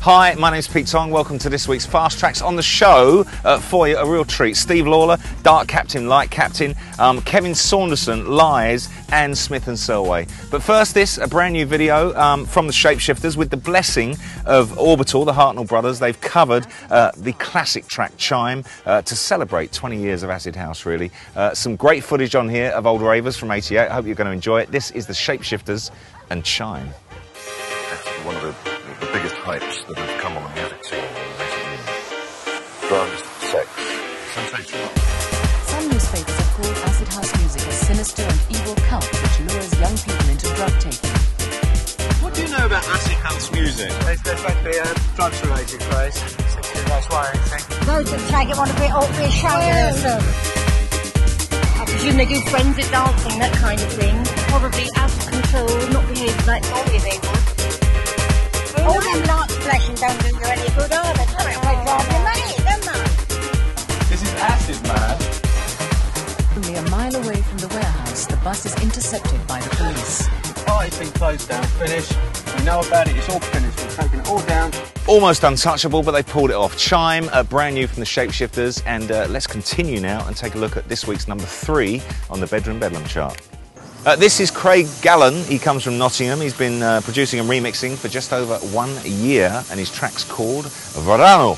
Hi, my name's Pete Tong. Welcome to this week's Fast Tracks. On the show for you, a real treat. Steve Lawler, Dark Captain, Light Captain, Kevin Saunderson, Lies, and Smith and Selway. But first, a brand new video from the Shapeshifters with the blessing of Orbital, the Hartnell brothers. They've covered the classic track Chime to celebrate 20 years of acid house, really. Some great footage on here of old ravers from '88. I hope you're going to enjoy it. This is the Shapeshifters and Chime. One of the biggest hypes that have come on the music scene in recent years. Drugs, sex, sensation. Some newspapers have called acid house music a sinister and evil cult which lures young people into drug taking. What do you know about acid house music? There's like the drugs related craze. That's why I think. Those that take it want a bit off their shoulders. I presume they do forensic dancing, that kind of thing. Probably out of control, not behaving like normally they would. All them light flashing don't do you any good either. They drive you mad, don't they? This is acid, man. Only a mile away from the warehouse, the bus is intercepted by the police. The party's been closed down, finished. We know about it, it's all finished. We're taking it all down. Almost untouchable, but they pulled it off. Chime, brand new from the Shapeshifters, and let's continue now and take a look at this week's number 3 on the Bedroom Bedlam chart. This is Craig Gallen. He comes from Nottingham. He's been producing and remixing for just over 1 year, and his track's called Verano.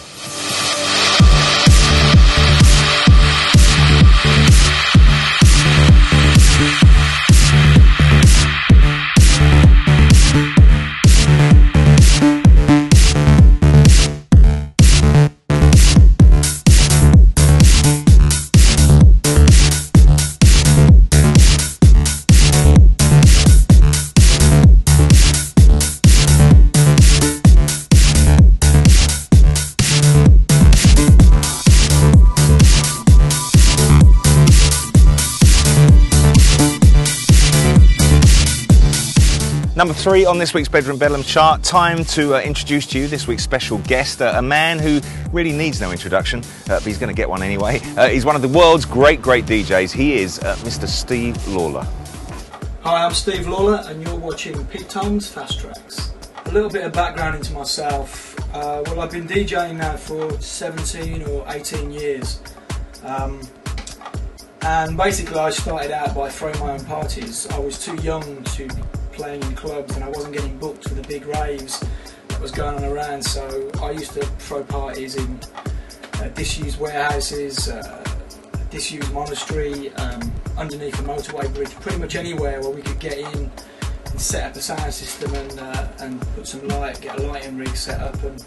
Number 3 on this week's Bedroom Bedlam chart. Time to introduce to you this week's special guest, a man who really needs no introduction, but he's going to get one anyway. He's one of the world's great DJs. He is Mr. Steve Lawler. Hi, I'm Steve Lawler and you're watching Pete Tong's Fast Tracks. A little bit of background into myself. Well, I've been DJing now for 17 or 18 years. And basically I started out by throwing my own parties. I was too young to be playing in clubs and I wasn't getting booked for the big raves that was going on around, so I used to throw parties in disused warehouses, disused monastery, underneath a motorway bridge, pretty much anywhere where we could get in and set up a sound system and put some light, get a lighting rig set up and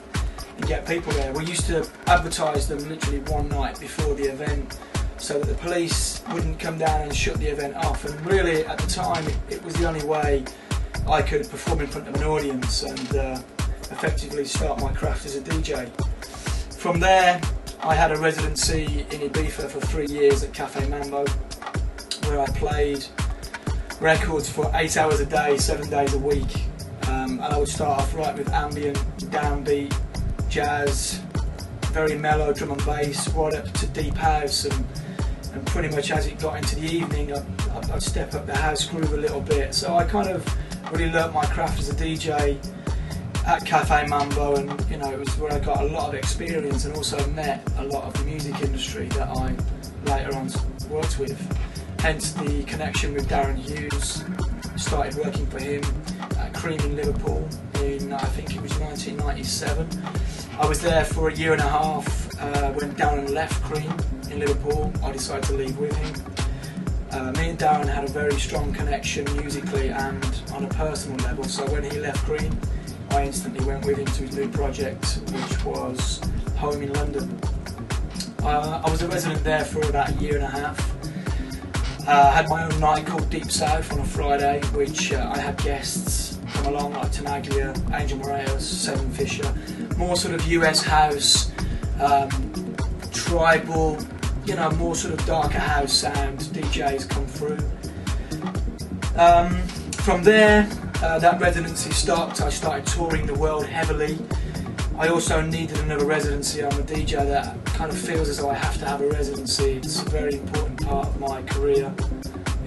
get people there. We used to advertise them literally one night before the event so that the police wouldn't come down and shut the event off, and really at the time it was the only way I could perform in front of an audience and effectively start my craft as a DJ. From there I had a residency in Ibiza for 3 years at Cafe Mambo, where I played records for 8 hours a day, 7 days a week, and I would start off right with ambient, downbeat, jazz, very mellow drum and bass, right up to deep house, and pretty much as it got into the evening I'd step up the house groove a little bit. So I kind of really learnt my craft as a DJ at Cafe Mambo, and you know, it was where I got a lot of experience and also met a lot of the music industry that I later on worked with. Hence the connection with Darren Hughes. Started working for him at Cream in Liverpool in, I think it was 1997. I was there for a year and a half. When Darren left Cream in Liverpool, I decided to leave with him. Me and Darren had a very strong connection musically and on a personal level, so when he left Cream, I instantly went with him to his new project, which was Home in London. I was a resident there for about a year and a half. I had my own night called Deep South on a Friday, which I had guests come along like Tenaglia, Angel Moraes, Seven Fisher, more sort of US house, tribal, you know, more sort of darker house sound DJs come through. From there, that residency stopped. I started touring the world heavily. I also needed another residency. I'm a DJ that kind of feels as though I have to have a residency. It's a very important part of my career.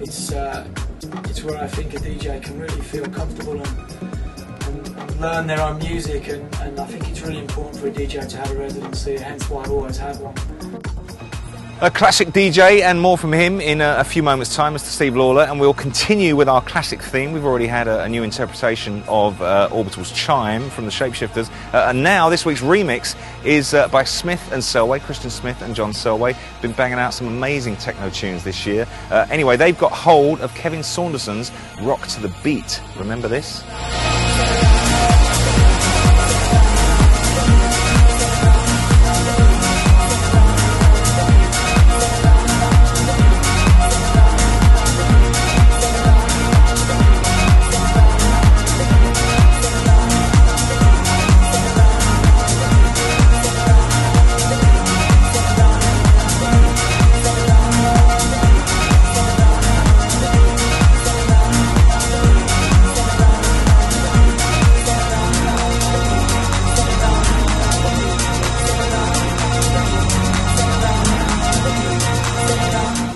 It's where I think a DJ can really feel comfortable and learn their own music, and I think it's really important for a DJ to have a residency, hence why I've always had one. A classic DJ and more from him in a few moments' time, Mr. Steve Lawler, and we'll continue with our classic theme. We've already had a new interpretation of Orbital's Chime from the Shapeshifters, and now this week's remix is by Smith and Selway, Christian Smith and John Selway. Been banging out some amazing techno tunes this year. Anyway, they've got hold of Kevin Saunderson's Rock to the Beat. Remember this?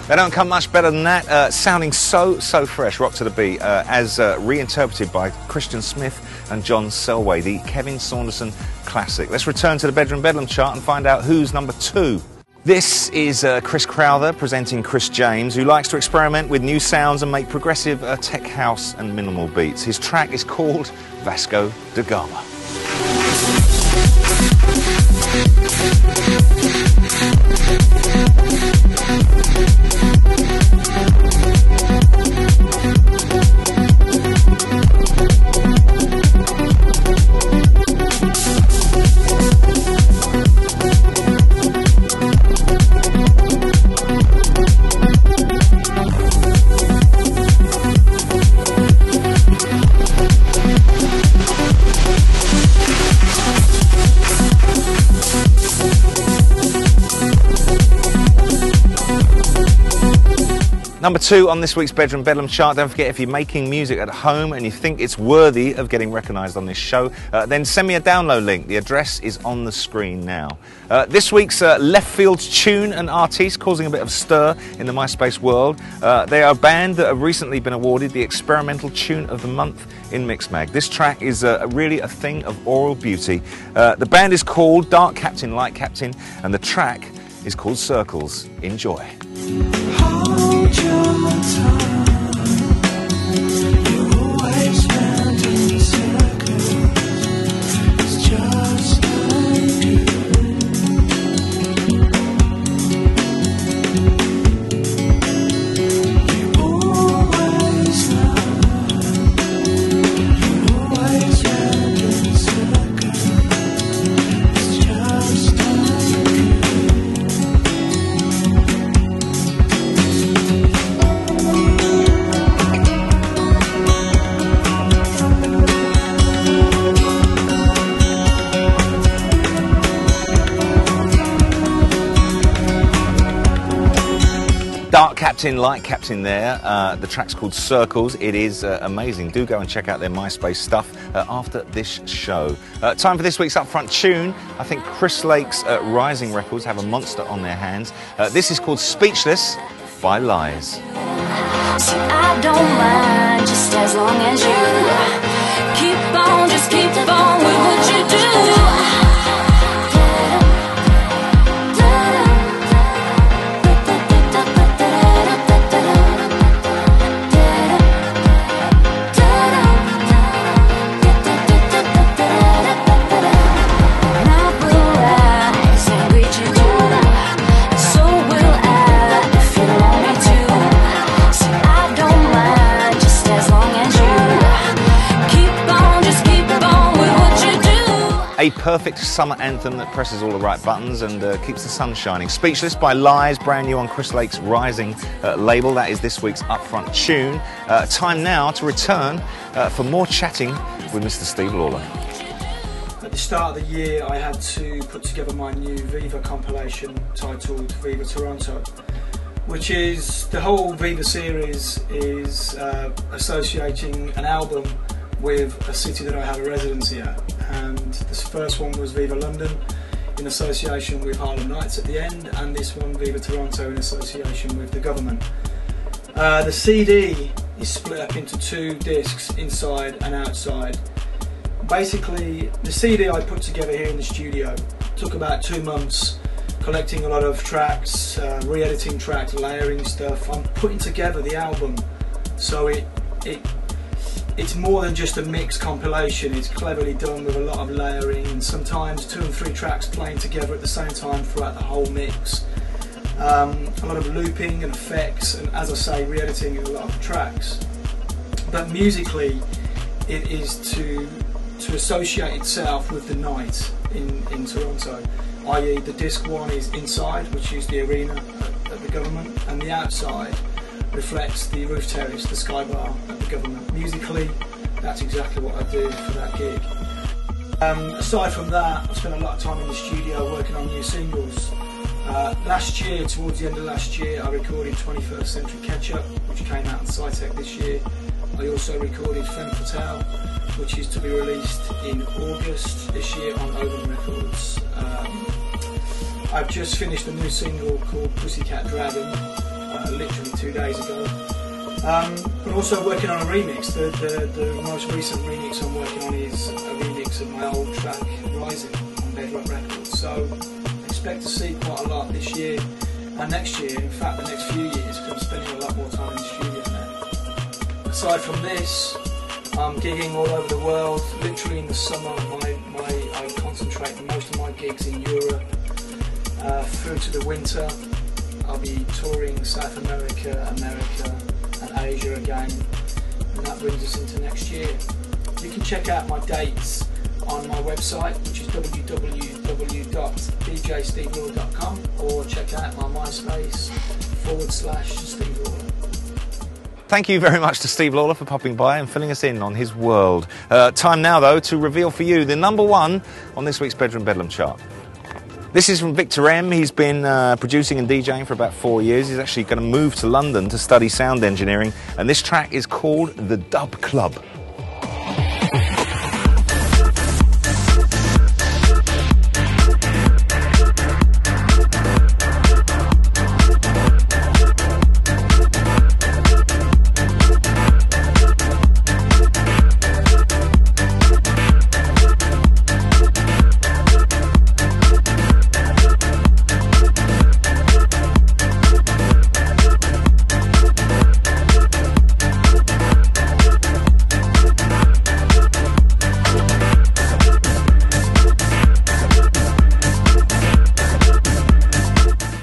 They don't come much better than that, sounding so fresh, Rock to the Beat, as reinterpreted by Christian Smith and John Selway, the Kevin Saunderson classic. Let's return to the Bedroom Bedlam chart and find out who's number 2. This is Chris Crowther presenting Chris James, who likes to experiment with new sounds and make progressive tech house and minimal beats. His track is called Vasco da Gama. Number 2 on this week's Bedroom Bedlam chart. Don't forget, if you're making music at home and you think it's worthy of getting recognised on this show, then send me a download link. The address is on the screen now. This week's left field tune and artiste causing a bit of stir in the MySpace world. They are a band that have recently been awarded the Experimental Tune of the Month in Mixmag. This track is really a thing of oral beauty. The band is called Dark Captain, Light Captain, and the track is called Circles. Enjoy. Hold your time. You always went in circles. It's just like you. You always loved. You always went in circles. It's just like you. Dark Captain, Light Captain there. The track's called Circles. It is amazing. Do go and check out their MySpace stuff after this show. Time for this week's upfront tune. I think Chris Lake's Rising Records have a monster on their hands. This is called Speechless by Lies. See, I don't mind just as long as you keep on, just keep on with what you do. A perfect summer anthem that presses all the right buttons and keeps the sun shining. Speechless by Lies, brand new on Chris Lake's Rising label. That is this week's upfront tune. Time now to return for more chatting with Mr. Steve Lawler. At the start of the year, I had to put together my new Viva compilation titled Viva Toronto, which is, the whole Viva series is associating an album with a city that I had a residency at. And this first one was Viva London in association with Harlem Nights at the end, and this one Viva Toronto in association with the government. The CD is split up into 2 discs, inside and outside. Basically, the CD I put together here in the studio took about 2 months, collecting a lot of tracks, re-editing tracks, layering stuff. I'm putting together the album, so it's more than just a mix compilation. It's cleverly done with a lot of layering, and sometimes 2 and 3 tracks playing together at the same time throughout the whole mix. A lot of looping and effects, and as I say, re-editing in a lot of tracks. But musically, it is to associate itself with the night in Toronto, i.e. the disc 1 is inside, which is the arena at the government, and the outside reflects the roof terrace, the sky bar at the government. Musically, that's exactly what I do for that gig. Aside from that, I spent a lot of time in the studio working on new singles. Last year, towards the end of last year, I recorded 21st Century Ketchup, which came out on Cytec this year. I also recorded Femme Fatale, which is to be released in August this year on Open Records. I've just finished a new single called Pussycat Dragon, literally 2 days ago. But also working on a remix. The most recent remix I'm working on is a remix of my old track Rising on Bedroom Bedlam. So expect to see quite a lot this year and next year, in fact the next few years, because I'm spending a lot more time in the studio now. Aside from this, I'm gigging all over the world. Literally in the summer, I concentrate most of my gigs in Europe. Through to the winter, I'll be touring South America, and Asia again, and that brings us into next year. You can check out my dates on my website, which is www.djstevelawler.com, or check out my MySpace /Steve Lawler. Thank you very much to Steve Lawler for popping by and filling us in on his world. Time now, though, to reveal for you the #1 on this week's Bedroom Bedlam chart. This is from Victor M. He's been producing and DJing for about 4 years. He's actually going to move to London to study sound engineering, and this track is called The Dub Club.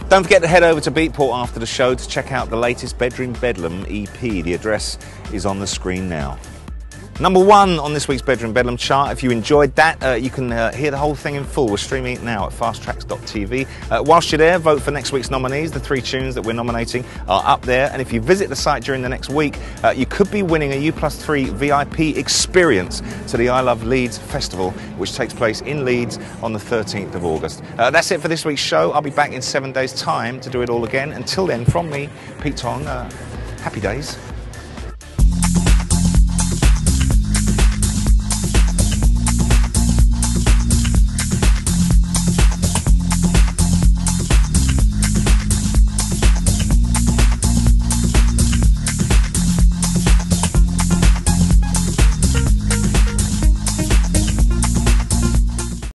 Don't forget to head over to Beatport after the show to check out the latest Bedroom Bedlam EP. The address is on the screen now. #1 on this week's Bedroom Bedlam chart. If you enjoyed that, you can hear the whole thing in full. We're streaming it now at fasttracks.tv. Whilst you're there, vote for next week's nominees. The 3 tunes that we're nominating are up there. And if you visit the site during the next week, you could be winning a U+3 VIP experience to the I Love Leeds Festival, which takes place in Leeds on the 13th of August. That's it for this week's show. I'll be back in 7 days' time to do it all again. Until then, from me, Pete Tong, happy days.